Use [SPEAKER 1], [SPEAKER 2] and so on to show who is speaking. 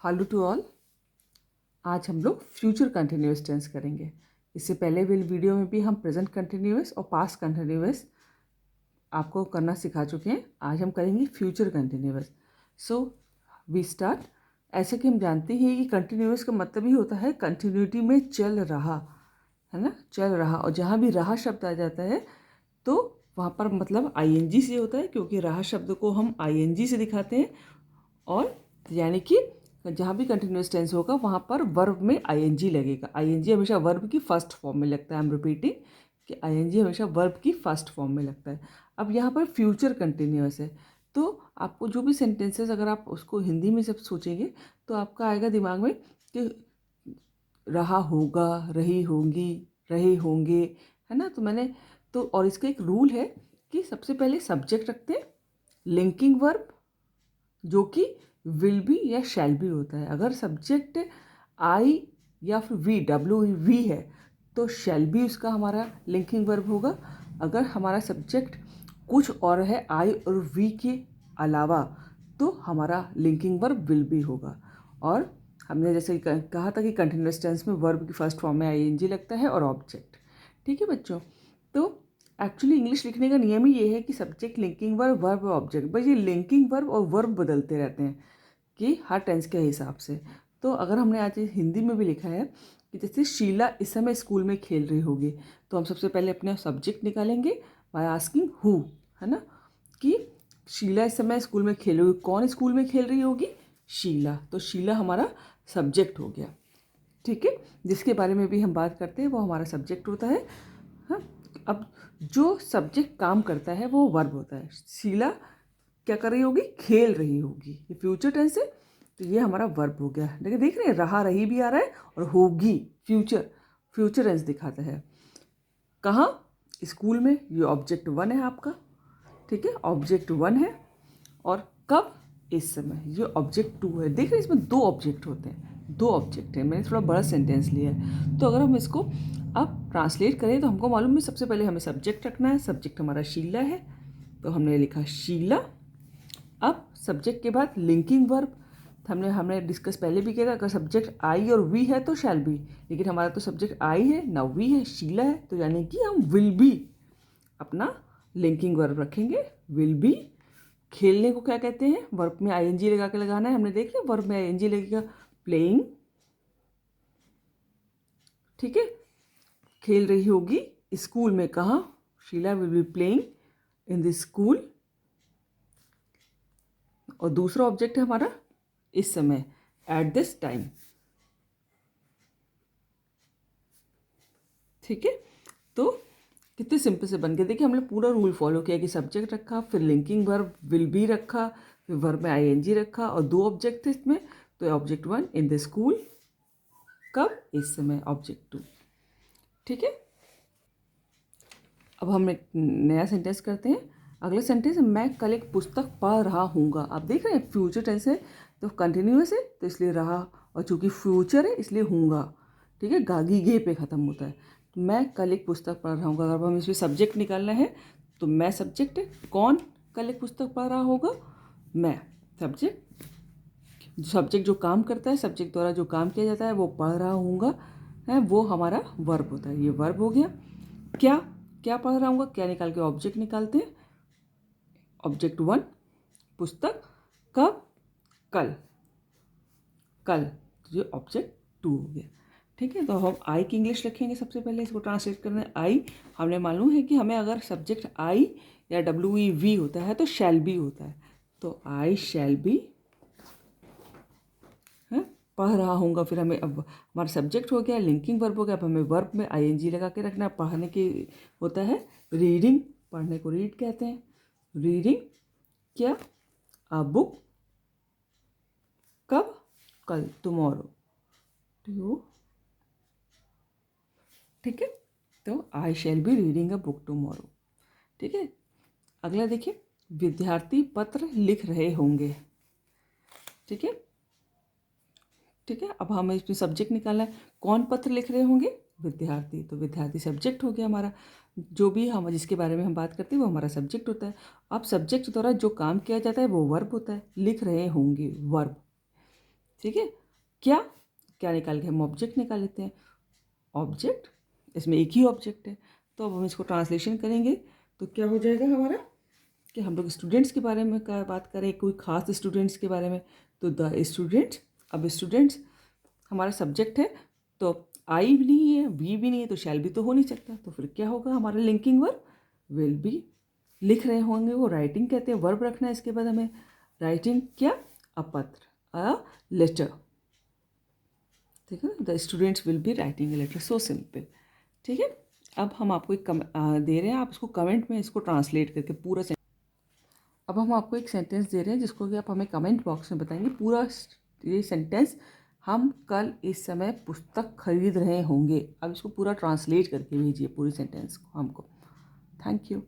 [SPEAKER 1] Hello to all. आज हम लोग फ्यूचर कंटिन्यूअस टेंस करेंगे। इससे पहले वाली वीडियो में भी हम प्रेजेंट कंटिन्यूअस और पास्ट कंटिन्यूअस आपको करना सिखा चुके हैं। आज हम करेंगे future continuous. So we start. ऐसे कि हम जानते हैं कि कंटिन्यूअस का मतलब ही होता है कंटिन्यूटी में चल रहा, है ना, चल रहा। और जहाँ भी रहा शब्द आ जाता है तो वहाँ पर मतलब आईएनजी से होता है, क्योंकि रहा शब्द को हम आईएनजी से दिखाते हैं। और यानी कि जहाँ भी कंटिन्यूअस टेंस होगा वहाँ पर वर्ब में आईएनजी लगेगा। आईएनजी हमेशा वर्ब की फर्स्ट फॉर्म में लगता है। आई एम रिपीटिंग कि आईएनजी हमेशा वर्ब की फर्स्ट फॉर्म में लगता है। अब यहाँ पर फ्यूचर कंटिन्यूअस है, तो आपको जो भी सेंटेंसेस अगर आप उसको हिंदी में जब सोचेंगे तो आपका आएगा दिमाग में कि रहा होगा, रही होंगी, रहे होंगे, है ना। तो और इसका एक रूल है कि सबसे पहले सब्जेक्ट रखते हैं, लिंकिंग वर्ब जो कि विल बी या शैल बी होता है। अगर सब्जेक्ट आई या फिर वी, वी है तो शैल बी उसका हमारा लिंकिंग वर्ब होगा। अगर हमारा सब्जेक्ट कुछ और है आई और वी के अलावा तो हमारा लिंकिंग वर्ब विल बी होगा। और हमने जैसे कहा था कि कंटिन्यूअस टेंस में वर्ब की फर्स्ट फॉर्म में आईएनजी लगता है और ऑब्जेक्ट। ठीक है बच्चों, तो एक्चुअली इंग्लिश लिखने का नियम ही ये है कि सब्जेक्ट, लिंकिंग वर्ब, वर्ब और ऑब्जेक्ट। बस ये लिंकिंग वर्ब और वर्ब बदलते रहते हैं कि हर टेंस के हिसाब से। तो अगर हमने आज हिंदी में भी लिखा है कि जैसे शीला इस समय स्कूल में खेल रही होगी, तो हम सबसे पहले अपने सब्जेक्ट निकालेंगे बाय आस्किंग हु, है ना, कि शीला इस समय स्कूल में खेल रही होगी। कौन स्कूल में खेल रही होगी? शीला। तो शीला हमारा सब्जेक्ट हो गया। ठीक है, जिसके बारे में भी हम बात करते हैं वो हमारा सब्जेक्ट होता है। हाँ, अब जो सब्जेक्ट काम करता है वो वर्ब होता है। शीला क्या कर रही होगी? खेल रही होगी। ये फ्यूचर टेंस है तो ये हमारा वर्ब हो गया। लेकिन देख रहे हैं रहा, रही भी आ रहा है और होगी फ्यूचर टेंस दिखाता है। कहाँ? स्कूल में। ये ऑब्जेक्ट वन है आपका। ठीक है, ऑब्जेक्ट वन है। और कब? इस समय। ये ऑब्जेक्ट टू है। देख रहे हैं इसमें दो ऑब्जेक्ट होते हैं, दो ऑब्जेक्ट है। मैंने थोड़ा बड़ा सेंटेंस लिया है। तो अगर हम इसको अब ट्रांसलेट करें तो हमको मालूम है सबसे पहले हमें सब्जेक्ट रखना है। सब्जेक्ट हमारा शीला है तो हमने लिखा शीला। अब सब्जेक्ट के बाद लिंकिंग वर्ब। हमने डिस्कस पहले भी किया था, अगर सब्जेक्ट आई और वी है तो शैल बी। लेकिन हमारा तो सब्जेक्ट आई है ना वी है, शीला है, तो यानी कि हम विल बी अपना लिंकिंग वर्ब रखेंगे, विल बी। खेलने को क्या कहते हैं? वर्ब में आईएनजी लगा के लगाना है। हमने देख लिया वर्ब में आईएनजी लगेगा, प्लेइंग। ठीक है, खेल रही होगी स्कूल में। कहाँ? Sheela will be playing in the school. और दूसरा ऑब्जेक्ट है हमारा इस समय, एट दिस टाइम। ठीक है, तो कितने सिंपल से बन गए। देखिए हमने पूरा रूल फॉलो किया कि सब्जेक्ट रखा, फिर लिंकिंग वर्ब विल बी रखा, फिर वर्ब में आईएनजी रखा और दो ऑब्जेक्ट थे इसमें। तो object one in the school, कब? इस समय, ऑब्जेक्ट टू। ठीक है, अब हम एक नया सेंटेंस करते हैं। अगला सेंटेंस, मैं कल एक पुस्तक पढ़ रहा हूँगा। आप देख रहे हैं फ्यूचर टेंस है तो कंटिन्यूअस है तो इसलिए रहा, और चूंकि फ्यूचर है इसलिए हूँगा। ठीक है, गागी गे पे ख़त्म होता है। तो मैं कल एक पुस्तक पढ़ रहा हूँगा। अगर हम इसमें सब्जेक्ट निकालना है तो मैं सब्जेक्ट है। कौन कल एक पुस्तक पढ़ रहा होगा? मैं सब्जेक्ट। सब्जेक्ट जो काम करता है, सब्जेक्ट द्वारा जो काम किया जाता है वो पढ़ रहा हूँगा है, वो हमारा वर्ब होता है। ये वर्ब हो गया। क्या? क्या पढ़ रहा हूँ? क्या निकाल के ऑब्जेक्ट निकालते हैं। ऑब्जेक्ट वन पुस्तक, कब? कल। कल, ये ऑब्जेक्ट टू हो गया। ठीक है, तो हम आई की इंग्लिश रखेंगे। सबसे पहले इसको ट्रांसलेट करना है। आई, हमने मालूम है कि हमें अगर सब्जेक्ट आई या वी होता है तो शैल बी होता है। तो आई शैल बी है, पढ़ रहा हूँगा। फिर हमें अब हमारा सब्जेक्ट हो गया, लिंकिंग वर्ब हो गया। अब हमें वर्ब में आईएनजी लगा के रखना। पढ़ने की होता है रीडिंग, पढ़ने को रीड कहते हैं। रीडिंग क्या? अ बुक, कब? कल, टुमारो, टू। ठीक है, तो I shall be reading a book tomorrow. ठीक है, अगला देखिए, विद्यार्थी पत्र लिख रहे होंगे। ठीक है, ठीक है, अब हमें इसमें सब्जेक्ट निकालना है। कौन पत्र लिख रहे होंगे? विद्यार्थी। तो विद्यार्थी सब्जेक्ट हो गया हमारा। जो भी हम जिसके बारे में हम बात करते हैं वो हमारा सब्जेक्ट होता है। अब सब्जेक्ट द्वारा जो काम किया जाता है वो वर्ब होता है। लिख रहे होंगे, वर्ब। ठीक है। क्या क्या निकाल के हम ऑब्जेक्ट निकाल लेते हैं। ऑब्जेक्ट, इसमें एक ही ऑब्जेक्ट है, तो अब हम इसको ट्रांसलेशन करेंगे तो क्या हो जाएगा हमारा कि हम लोग स्टूडेंट्स के बारे में बात करें, कोई खास स्टूडेंट्स के बारे में, तो द स्टूडेंट्स। अब स्टूडेंट्स हमारा सब्जेक्ट है, तो आई भी नहीं है, वी भी नहीं है, तो शैल भी तो हो नहीं सकता, तो फिर क्या होगा हमारा लिंकिंग वर्ब विल बी। लिख रहे होंगे वो राइटिंग कहते हैं, वर्ब रखना है इसके बाद हमें। राइटिंग क्या, अ पत्र, अ लेटर, ठीक है। The students will be writing a letter, so simple, ठीक है। अब हम आपको एक दे रहे हैं, आप इसको कमेंट में इसको ट्रांसलेट करके पूरा अब हम आपको एक सेंटेंस दे रहे हैं जिसको कि आप हमें कमेंट बॉक्स में बताएंगे पूरा ये सेंटेंस। हम कल इस समय पुस्तक खरीद रहे होंगे, अब इसको पूरा ट्रांसलेट करके भेजिए पूरी सेंटेंस को हमको। Thank you.